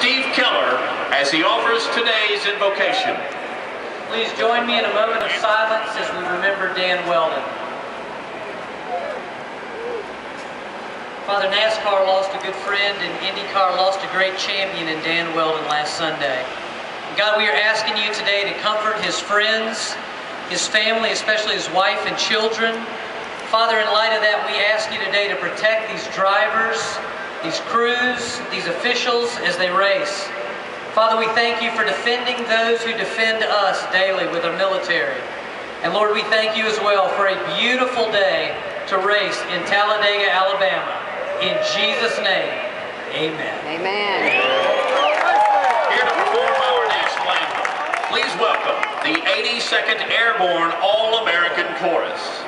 Steve Keller as he offers today's invocation. Please join me in a moment of silence as we remember Dan Weldon. Father, NASCAR lost a good friend and IndyCar lost a great champion in Dan Weldon last Sunday. God, we are asking you today to comfort his friends, his family, especially his wife and children. Father, in light of that, we ask you today to protect these drivers, these crews, these officials as they race. Father, we thank you for defending those who defend us daily with our military. And Lord, we thank you as well for a beautiful day to race in Talladega, Alabama. In Jesus' name, amen. Amen. Here to perform our national anthem, please welcome the 82nd Airborne All-American Chorus.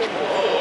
Oh.